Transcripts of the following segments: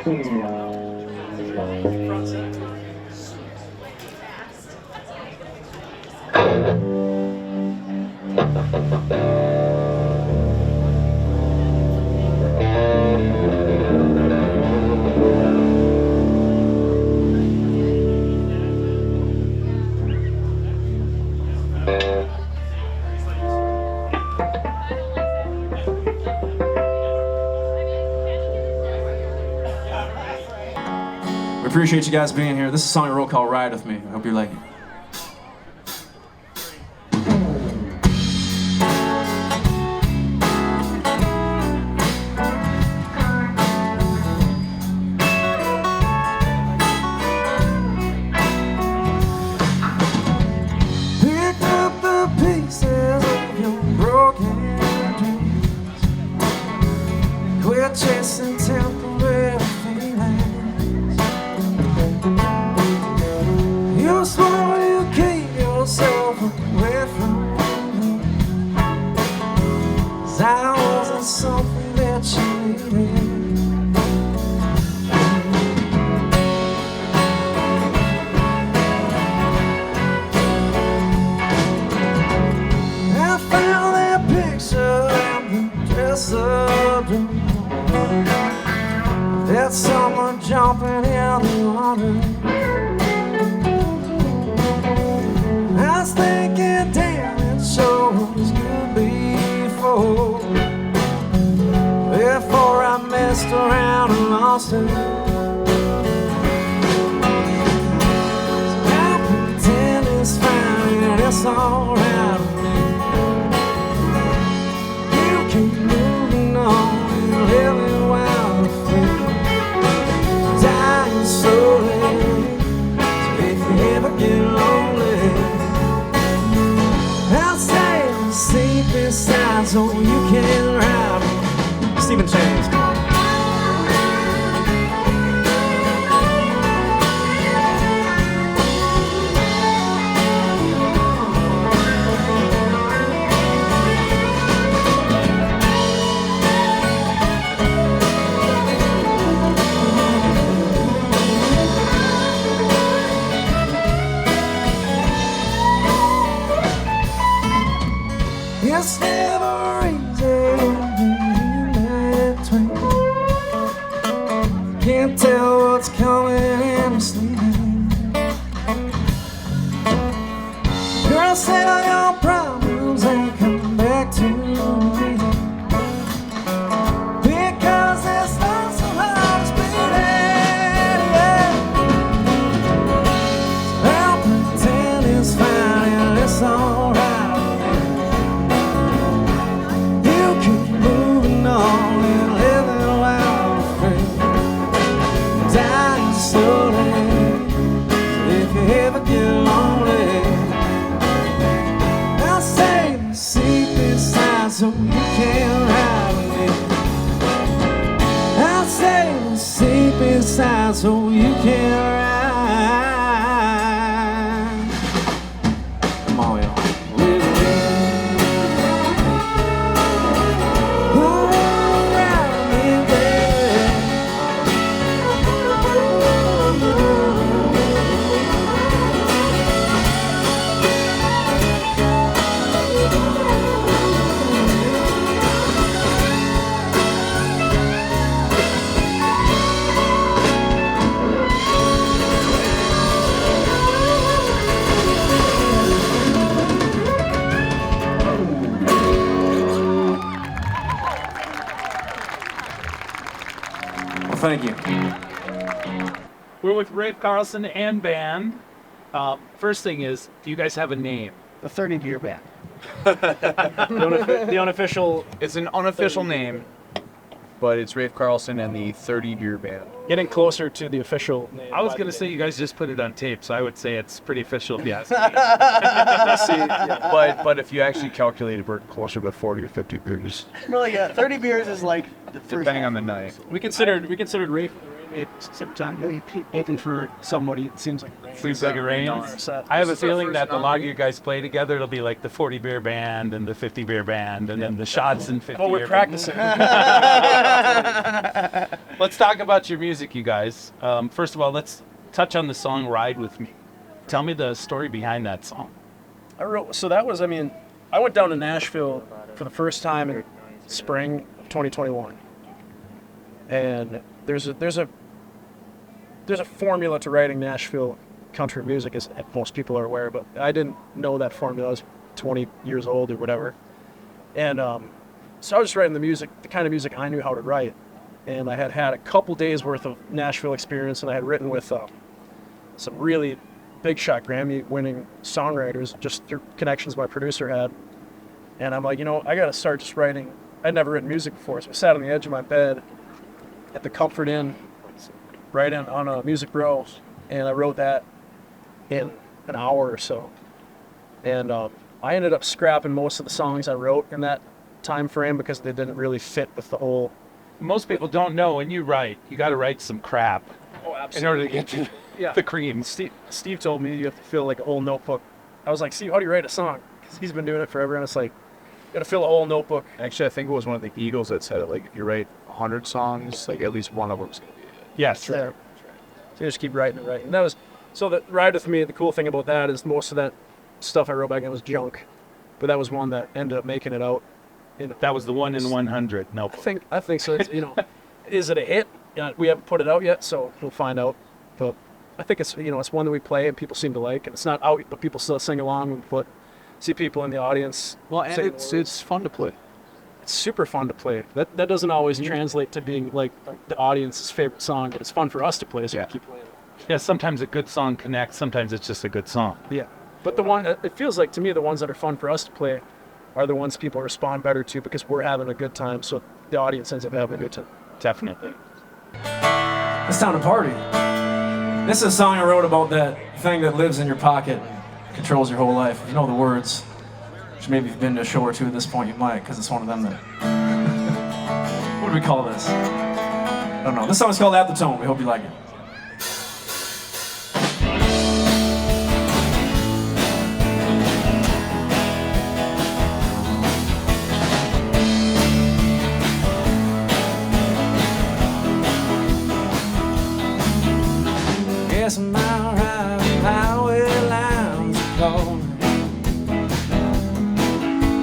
We appreciate you guys being here. This is a song we wrote called Ride With Me. I hope you like it. Pick up the pieces of your broken dreams. Quit chasing temporary feelings. You swore you keep yourself away from me, 'cause I wasn't something that you needed. I found that picture in the dresser drawer. There's someone jumping in the water. I was thinking, damn, it sure was good before I messed around and lost it. So I pretend it's fine and it's alright with me. You keep moving on and living wild and free, dying slowly. So if you ever get lonely, I'll stay and sleep beside so you can ride. Stephen Chambers. It's never easy in between. Can't tell what's coming in the sleeping. Girl, settle your problems and come back to me, because this love's so hard to beat. I'll pretend it's fine and it's alright. Moving on and living wild and free, dying slowly. So if you ever get lonely, I'll say sleep beside so you can ride with me. I'll say sleep beside so you can ride. Come on, y'all. Thank you. We're with Rafe Carlson and band. First thing is, do you guys have a name? The 30 Beer Band. The unofficial. It's an unofficial name, but it's Rafe Carlson and the 30 Beer Band. Getting closer to the official name. I was going to say you guys just put it on tape, so I would say it's pretty official. Yes. But if you actually calculate it, we're closer to 40 or 50 beers. Really, 30 beers is like the first. Depending on the night. We considered Rafe. It's sometimes open for somebody. It seems like Seems like it rains. I have a feeling that the longer you guys play together, it'll be like the 40 beer band and the 50 beer band and then the shots and 50 Well, we're beer practicing. Band. Let's talk about your music, you guys. First of all, let's touch on the song "Ride with Me." Tell me the story behind that song. I went down to Nashville for the first time in spring of 2021, and there's a formula to writing Nashville country music, as most people are aware, but I didn't know that formula. I was 20 years old or whatever, and so I was just writing the kind of music I knew how to write, and I had a couple days worth of Nashville experience, and I had written with some really big shot Grammy-winning songwriters just through connections my producer had. And I'm like, I got to start just writing. I'd never written music before, so I sat on the edge of my bed at the Comfort Inn, right on a Music Row, and I wrote that in an hour or so. And I ended up scrapping most of the songs I wrote in that time frame because they didn't really fit with the whole. Most people don't know when you write, you got to write some crap in order to get to the cream. Steve told me you have to fill like a whole notebook. I was like, Steve, how do you write a song? Because he's been doing it forever, and it's like, you got to fill a whole notebook. Actually, I think it was one of the Eagles that said it. Like, if you write 100 songs, like at least one of them's gonna be it. Yes. Yeah. So you just keep writing and writing. And that was so that Ride With Me. The cool thing about that is most of that stuff I wrote back then was junk, but that was one that ended up making it out. That was the 1 in 100. No. I think so. It's, is it a hit? We haven't put it out yet, so we'll find out. But I think it's it's one that we play and people seem to like, and it's not out, but people still sing along. We see people in the audience. Well, and it's fun to play. It's super fun to play. That doesn't always translate to being like the audience's favorite song, but it's fun for us to play, so we keep playing it. Yeah, sometimes a good song connects. Sometimes it's just a good song. Yeah, but it feels like to me the ones that are fun for us to play are the ones people respond better to because we're having a good time, so the audience ends up having a good time. Definitely. It's time to party. This is a song I wrote about that thing that lives in your pocket and controls your whole life. If you know the words, which maybe if you've been to a show or two at this point, you might, because it's one of them that... What do we call this? I don't know. This song's called At the Tone. We hope you like it. Guess I'm out riding highway lines calling.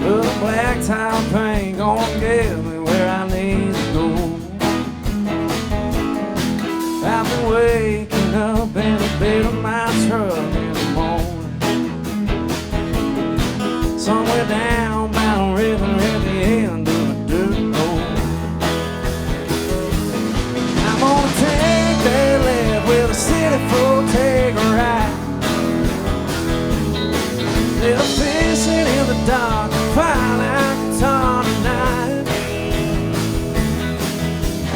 The blacktop paint gonna get me where I need to go. I've been waking up in the bed of my truck in the morning, somewhere down by the river at the end of the dirt road. I'm gonna take that left with a city folk, take a ride. Little fishing in the dark, find out it's on tonight.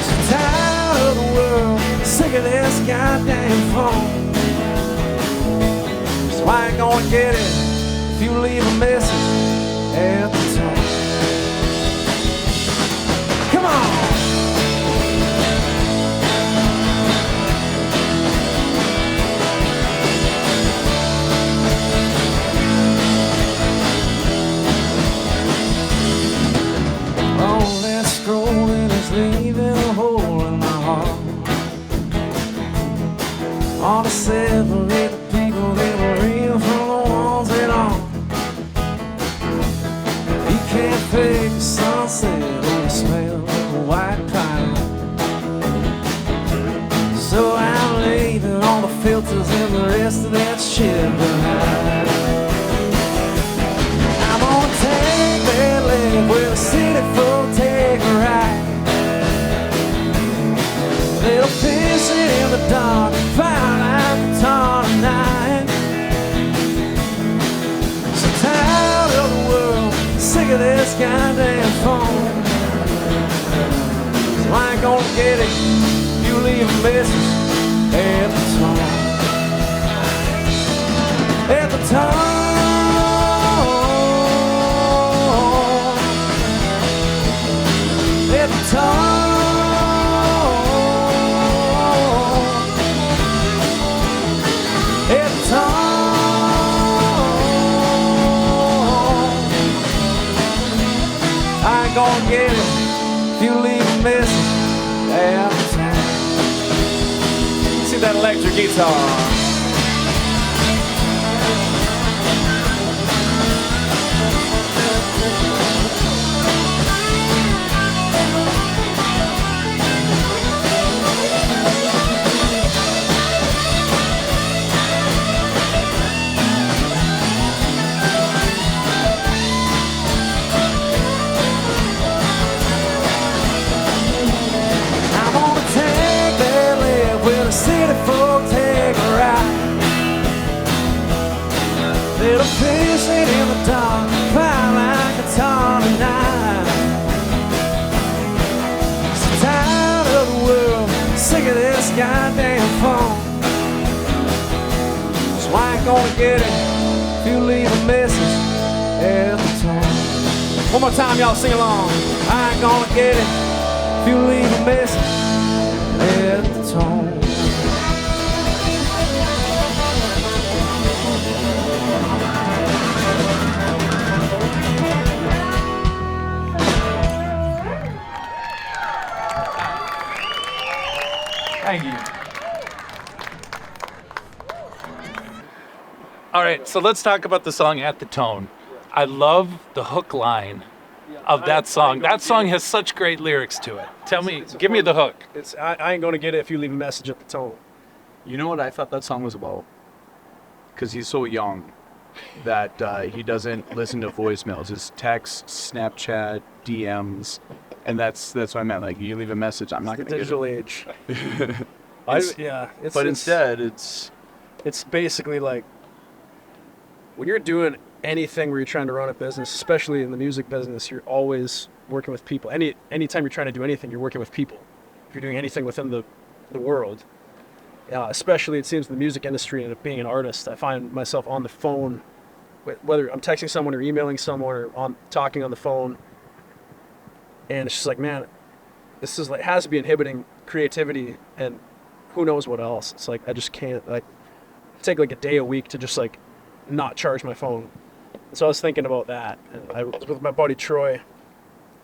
So tired of the world, sick of this goddamn phone. So I ain't gonna get it if you leave a message at the tone. Come on! All that scrolling is leaving a hole in my heart. All to separate the people that were real from the ones that aren't. You can't fake the sunset or the smell of a white pine. So I'm leaving all the filters and the rest of that shit behind. I'm gonna take that left where the city folk take a ride. Little fishing in the dark, find out the dawn tonight. So tired of the world, sick of this goddamn phone. So I ain't gonna get it, you leave a message at the tone. At the tone. At the tone. At the tone. I ain't gonna get it if you leave a message at the tone. electric guitar. I'm on a tank that live where the city folk take a ride. Little fishing in the dark, fly like a ton of night. So tired of the world, sick of this goddamn phone. So I ain't gonna get it if you leave a message at the tone. One more time, y'all sing along. I ain't gonna get it if you leave a message at the tone. Thank you. All right, so let's talk about the song At the Tone. I love the hook line of that song. That song has such great lyrics to it. Tell me, give me the hook. It's I ain't gonna get it if you leave a message at the tone. You know what I thought that song was about? Because he's so young that he doesn't listen to voicemails. It's texts, Snapchat, DMs, and that's what I meant. Like, you leave a message, I'm not The gonna get digital it. age. But instead, it's It's basically like when you're doing anything where you're trying to run a business, especially in the music business, you're always working with people. Anytime you're trying to do anything, you're working with people. If you're doing anything within the world, especially it seems in the music industry and being an artist, I find myself on the phone, whether I'm texting someone or emailing someone or talking on the phone, and it's just like, man, this is like has to be inhibiting creativity and who knows what else. It's like I just can't like take like a day a week to just like not charge my phone. And so I was thinking about that, and I was with my buddy Troy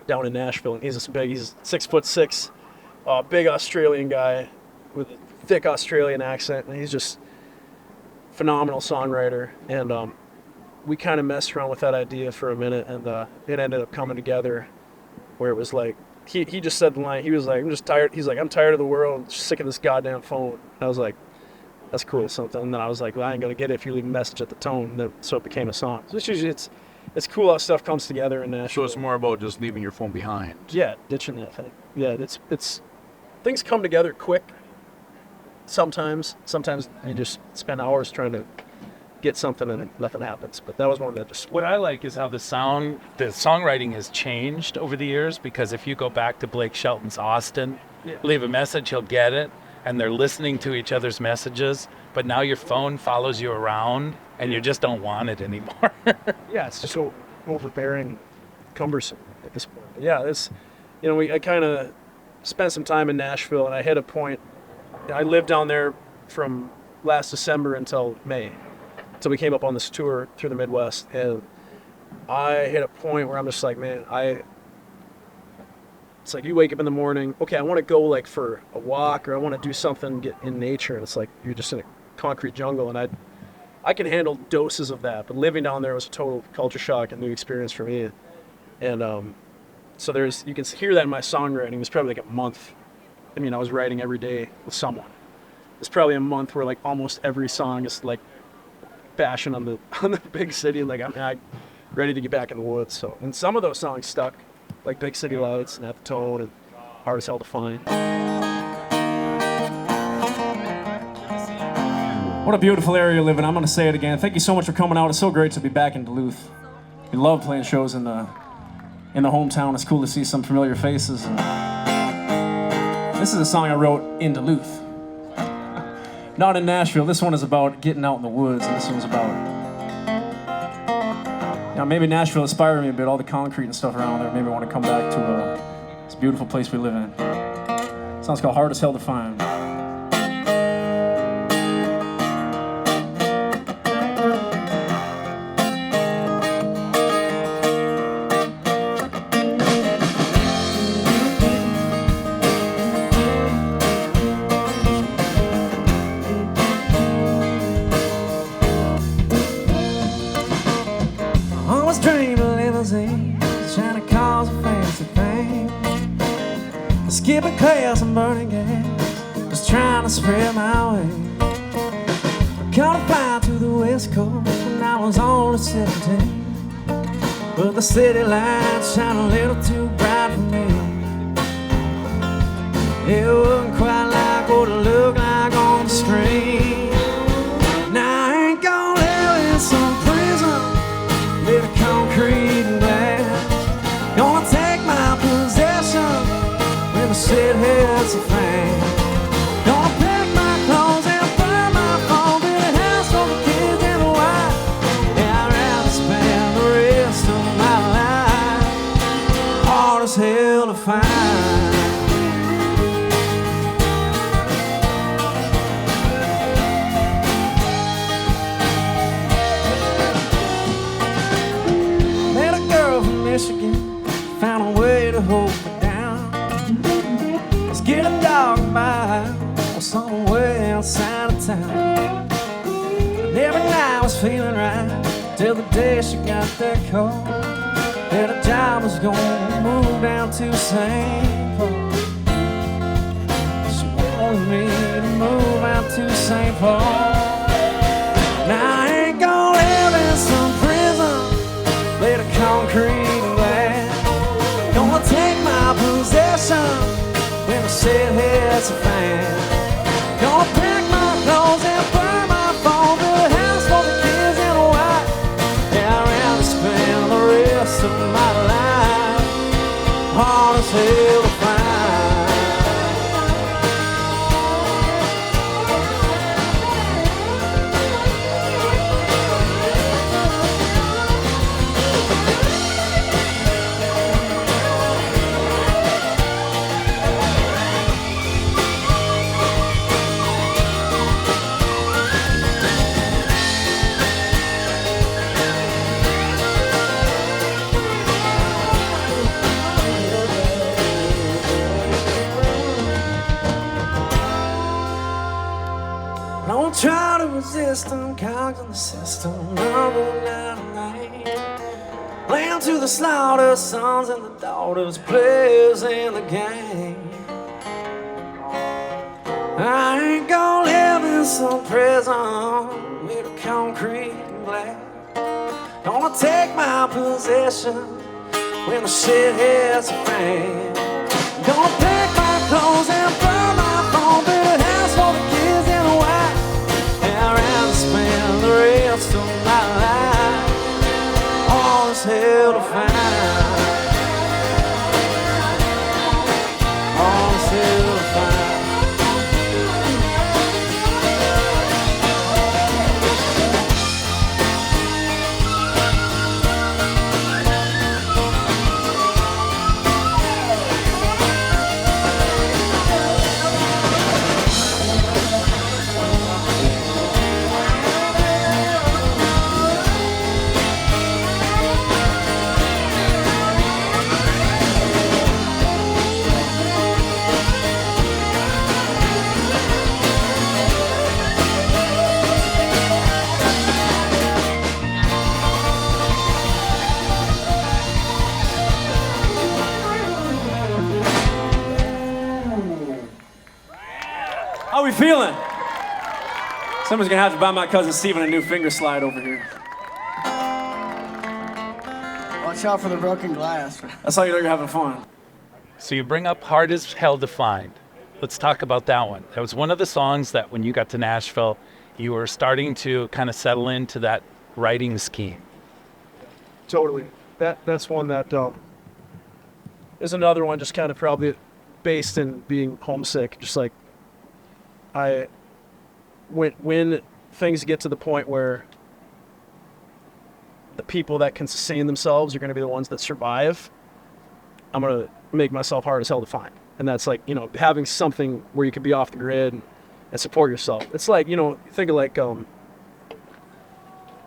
down in Nashville, and he's 6'6", big Australian guy with a thick Australian accent, and he's just phenomenal songwriter. And we kind of messed around with that idea for a minute, and it ended up coming together where it was like he just said the line. He was like, I'm just tired. He's like, I'm tired of the world, sick of this goddamn phone. And I was like, that's cool, something. And then I was like, well, I ain't gonna get it if you leave a message at the tone. So it became a song. So it's usually it's cool how stuff comes together in Nashville. so it's more about just leaving your phone behind. Yeah, ditching that thing. Yeah, it's things come together quick. Sometimes you just spend hours trying to get something and nothing happens. But that was one that just. What I like is how the songwriting has changed over the years, because if you go back to Blake Shelton's Austin, leave a message, he'll get it, and they're listening to each other's messages, but now your phone follows you around and you just don't want it anymore. Yeah, it's just so overbearing, cumbersome at this point. But yeah, I kind of spent some time in Nashville, and I hit a point. I lived down there from last December until May, until we came up on this tour through the Midwest, and I hit a point where I'm just like, man, it's like you wake up in the morning, okay, I want to go like for a walk, or I want to do something, get in nature, and it's like you're just in a concrete jungle, and I can handle doses of that, but living down there was a total culture shock and new experience for me. And so you can hear that in my songwriting. It was probably like a month. I mean, I was writing every day with someone. It's probably a month where like almost every song is like bashing on the big city. Like I'm ready to get back in the woods. So, and some of those songs stuck, like Big City Lights and At the Tone and Hard as Hell to Find. What a beautiful area you live in. I'm going to say it again. Thank you so much for coming out. It's so great to be back in Duluth. We love playing shows in the hometown. It's cool to see some familiar faces. And this is a song I wrote in Duluth, not in Nashville. This one is about getting out in the woods, and this one's about, maybe Nashville inspired me a bit, all the concrete and stuff around there. Maybe I want to come back to this beautiful place we live in. This song's called Hard as Hell to Find. always dreamed of limousines, shiny cars and fancy things. Skipping class and burning gas, just trying to spread my wings. I caught a flight to the West Coast when I was only 17. But the city lights shine a little too bright for me. It wasn't quite like what it looked like on the screen. Now I ain't gonna live in some prison made of concrete and glass. Gonna take my possessions when the shit hits the fan. Gonna pack my clothes and burn my phone, build a house for the kids and the wife. Yeah, I'd rather spend the rest of my life hard as hell to find. Michigan, found a way to hold me down. It's getting dark in my house, somewhere outside of town. And every night I was feeling right, till the day she got that call that her job was gonna move down to St. Paul. She wanted me to move out to St. Paul. Now I ain't gonna live in some prison made of concrete. Gonna take my possessions when the shit hits the fan. Gonna pack my clothes and burn my phone, build a house for the kids and a wife. Yeah, I'd rather spend the rest of my life hard as hell to find. Don't try to resist them, cogs in the system, rumble down the night. Lamb to the slaughter, sons and the daughters, players in the game. I ain't gonna live in some prison made of concrete and glass. Gonna take my possession when the shit hits the fan. Gonna pack my clothes and burn my phone, build a house for the kids and the wife. I'd rather spend the rest of my life all as hell to find. All as hell to find. How we feeling? Someone's gonna have to buy my cousin Steven a new finger slide over here. Watch out for the broken glass. That's how you know you're having fun. So you bring up Hard as Hell to Find. Let's talk about that one. That was one of the songs that when you got to Nashville, you were starting to kind of settle into that writing scheme. Totally. That's one that is another one just kind of probably based in being homesick. Just like when things get to the point where the people that can sustain themselves are going to be the ones that survive, I'm going to make myself hard as hell to find. And that's like, having something where you can be off the grid and support yourself. It's like, think of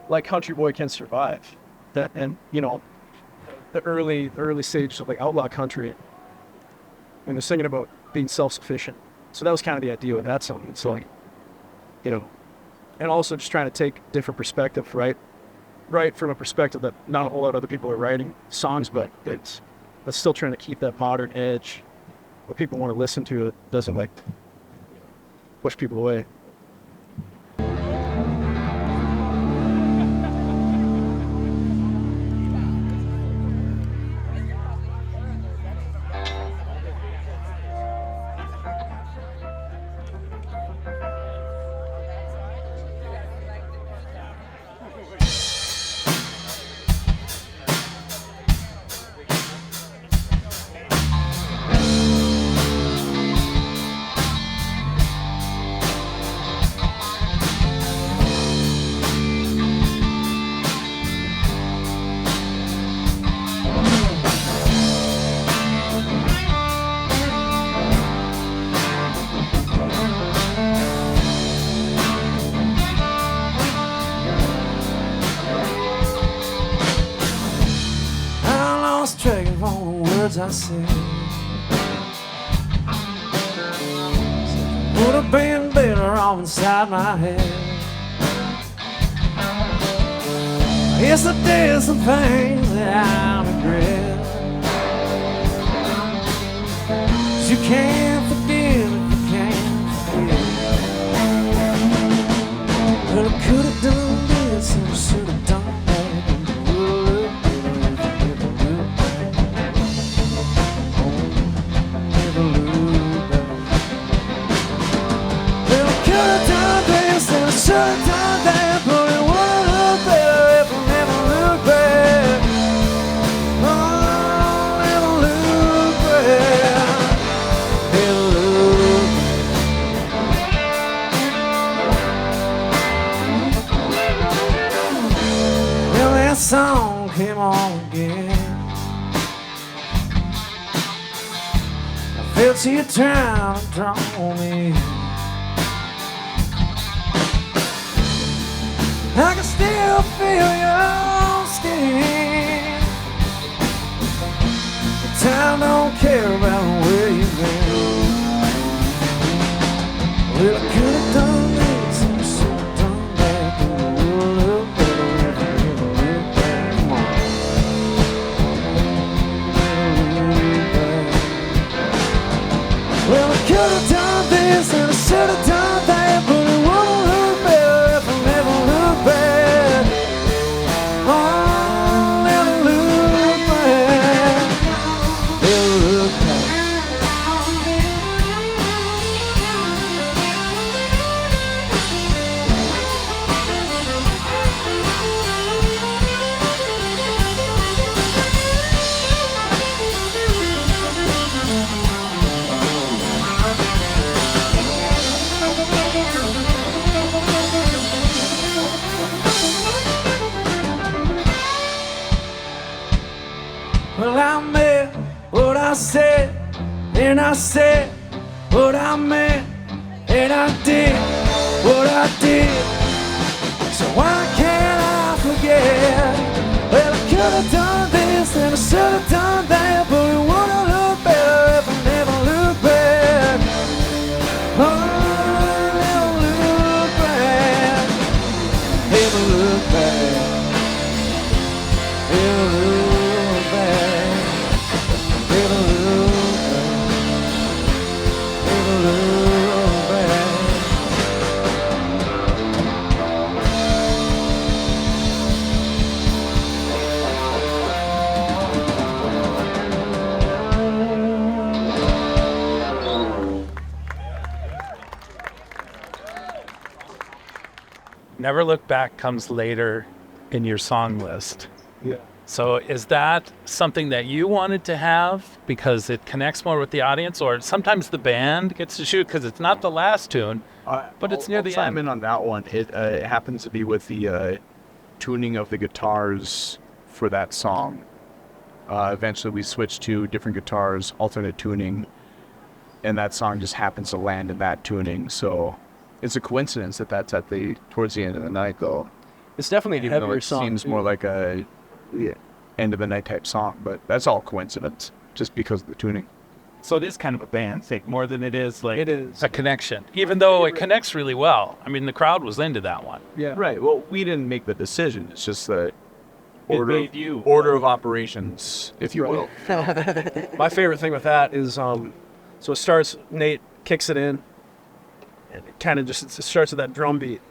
like Country Boy Can Survive. That, and, the early stages of like outlaw country, and they're singing about being self-sufficient. So that was kind of the idea with that song. It's like, and also just trying to take different perspective, right? write from a perspective that not a whole lot of other people are writing songs, but it's still trying to keep that modern edge. What people want to listen to, it doesn't like push people away. Track of all the words I said. Would have been better off inside my head. Yes, I did some things that I regret. 'Cause you can't forgive if you can't forget. Well, I could have done this and I should have done that. Should have done that, but it would look better if I never look back. Oh, never look back. Never look back. Well, that song came on again. I felt you trying to draw me. I can still feel your skin. But time don't care about where you've been. Well, I could have done this and I should have done that, but it would look better if I never look back. Come on. Well, I could have done this and I should have done that, but it wouldn't look better if I never look back. Oh, never look back. Never look back. Well, I meant what I said, and I said what I meant, and I did what I did. So why can't I forget? Well, I could have done this and I should have done that, but it would have looked better if I never looked back. Oh, never look back. Never look back. Never look back. Never look back. Never look back. Never Look Back comes later in your song list. Yeah. So is that something that you wanted to have because it connects more with the audience, or sometimes the band gets to shoot because it's not the last tune, but it's near the chime end? in on that one. It happens to be with the tuning of the guitars for that song. Eventually we switched to different guitars, alternate tuning, and that song just happens to land in that tuning. So it's a coincidence that that's at towards the end of the night, though. It's definitely a Even though heavier it song. seems more like a end of the night type song, but that's all coincidence, just because of the tuning. So it is kind of a band thing more than it is like It is. a connection. Even though it connects really well. I mean, the crowd was into that one. Yeah. Right. Well, we didn't make the decision. It's just the made you. order of operations, if you will. My favorite thing with that is, so it starts, Nate kicks it in, and it kind of just, it starts with that drum beat,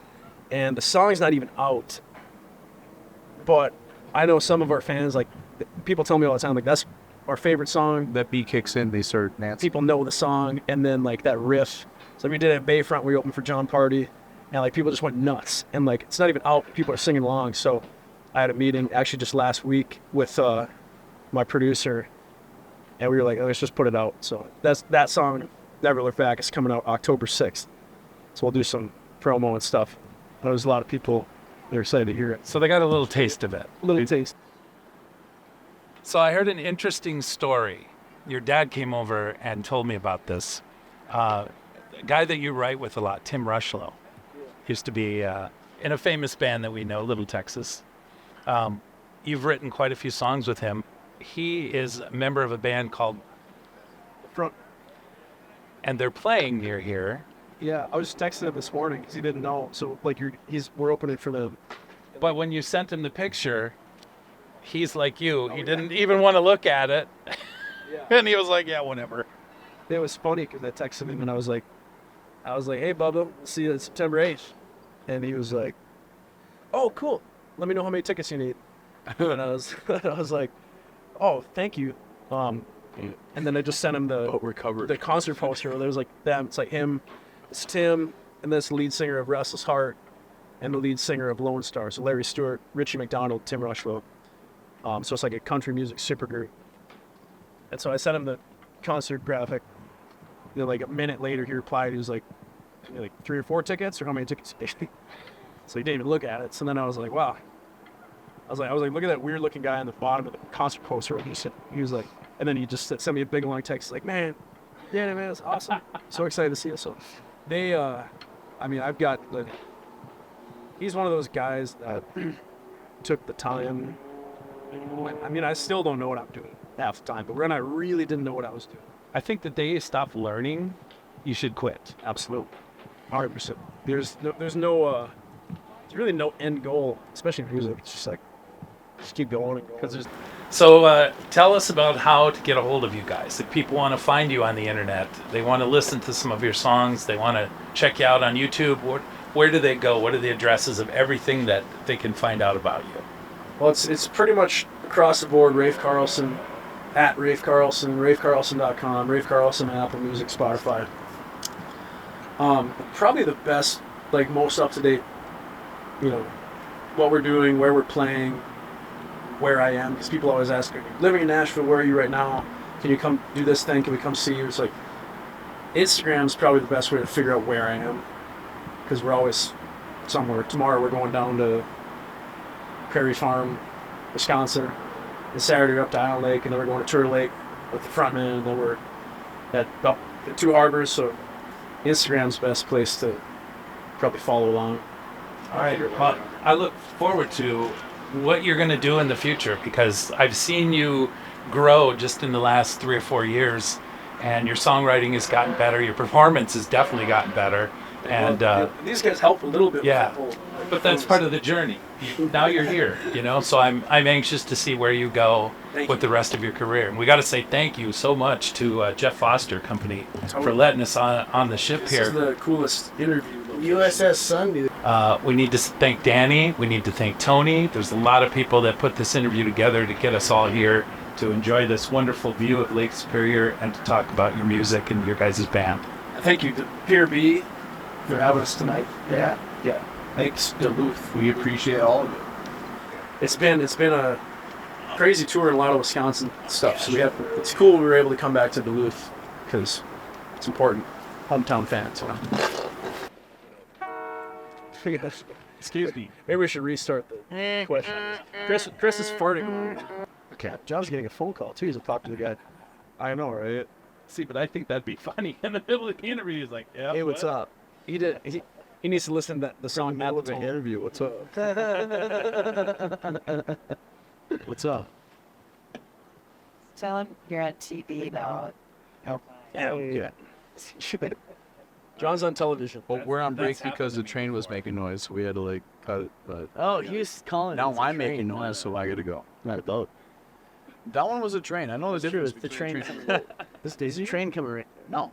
and the song's not even out, but I know some of our fans, like, people tell me all the time, like, that's our favorite song. That beat kicks in, they start dancing. People know the song, and then, like, that riff. So we did it at Bayfront, we opened for John Party, and, like, people just went nuts, and, like, it's not even out, people are singing along, so I had a meeting, actually just last week, with my producer, and we were like, oh, let's just put it out. So that song, Never Look Back, is coming out October 6th. So we'll do some promo and stuff. There's a lot of people, they're excited to hear it. So they got a little taste of it. A little taste. So I heard an interesting story. Your dad came over and told me about this. A guy that you write with a lot, Tim Rushlow, used to be in a famous band that we know, Little Texas. You've written quite a few songs with him. He is a member of a band called Front. And they're playing near here. Yeah, I was texting him this morning because he didn't know. So, like, we're opening for them. But when you sent him the picture, he's like you. He didn't even want to look at it. And he was like, yeah, whatever. It was funny because I texted him and I was like, hey, Bubba, we'll see you September 8th. And he was like, oh, cool. Let me know how many tickets you need. And I was like, oh, thank you. And then I just sent him the concert poster. There was like them. It's like him, it's Tim, and this lead singer of Restless Heart, and the lead singer of Lone Star. So Larry Stewart, Richie McDonald, Tim Rushlow. So it's like a country music supergroup. And so I sent him the concert graphic. Then like a minute later, he replied. He was like 3 or 4 tickets, or how many tickets? So he didn't even look at it. So then I was like, wow. I was like, look at that weird looking guy on the bottom of the concert poster. And he was like, and then he just sent me a big long text like, man, yeah, man, it's awesome. So excited to see us. So they, I mean, he's one of those guys that took the time. I mean, I still don't know what I'm doing half the time, but when I really didn't know what I was doing. I think the day you stop learning, you should quit. Absolutely. 100%. There's really no end goal, especially in music. It's just like, just keep going and going. So tell us about how to get a hold of you guys. If people want to find you on the internet, they want to listen to some of your songs, they want to check you out on YouTube, where do they go? What are the addresses of everything that they can find out about you? Well, it's pretty much across the board. Rafe Carlson, at Rafe Carlson, RafeCarlson.com, Rafe Carlson, Apple Music, Spotify. Probably the best, like most up-to-date, what we're doing, where we're playing, where I am, because people always ask, living in Nashville, where are you right now? Can you come do this thing? Can we come see you? It's like, Instagram's probably the best way to figure out where I am, because we're always somewhere. Tomorrow we're going down to Prairie Farm, Wisconsin, and Saturday we're up to Island Lake, and then we're going to Turtle Lake with the frontman, and then we're at the 2 harbors, so Instagram's the best place to probably follow along. All right. Well, I look forward to what you're going to do in the future, because I've seen you grow just in the last 3 or 4 years, and your songwriting has gotten better. Your performance has definitely gotten better. And these guys help a little bit. Yeah, but that's part of the journey. Now you're here, so I'm anxious to see where you go with the rest of your career. And we got to say thank you so much to Jeff Foster Company for letting us on the ship here. This is the coolest interview. USS Sundew. We need to thank Danny. We need to thank Toni. There's a lot of people that put this interview together to get us all here to enjoy this wonderful view of Lake Superior and to talk about your music and your guys' band. Thank you to Pier B for having us tonight. Yeah. Thanks, Duluth. We appreciate all of it. It's been a crazy tour in a lot of Wisconsin stuff. So it's cool we were able to come back to Duluth because it's important. Hometown fans. Excuse me. Maybe we should restart the question. Chris is farting. Okay. John's getting a phone call too. He's talking to the guy. I know, right? See, but I think that'd be funny. In the middle of the interview, he's like, yeah. Hey, what's up? He needs to listen to the song Matt the interview. What's up? What's up? Tell him you're on TV now. Yeah. John's on television. Well, we're on break because the train was making noise, so we had to like cut it. But Oh, he was calling. now it's a I'm train. making noise, so I gotta go. Not a boat. That one was a train. I know the It's true. difference. It's the train. This Daisy? Train coming right. No,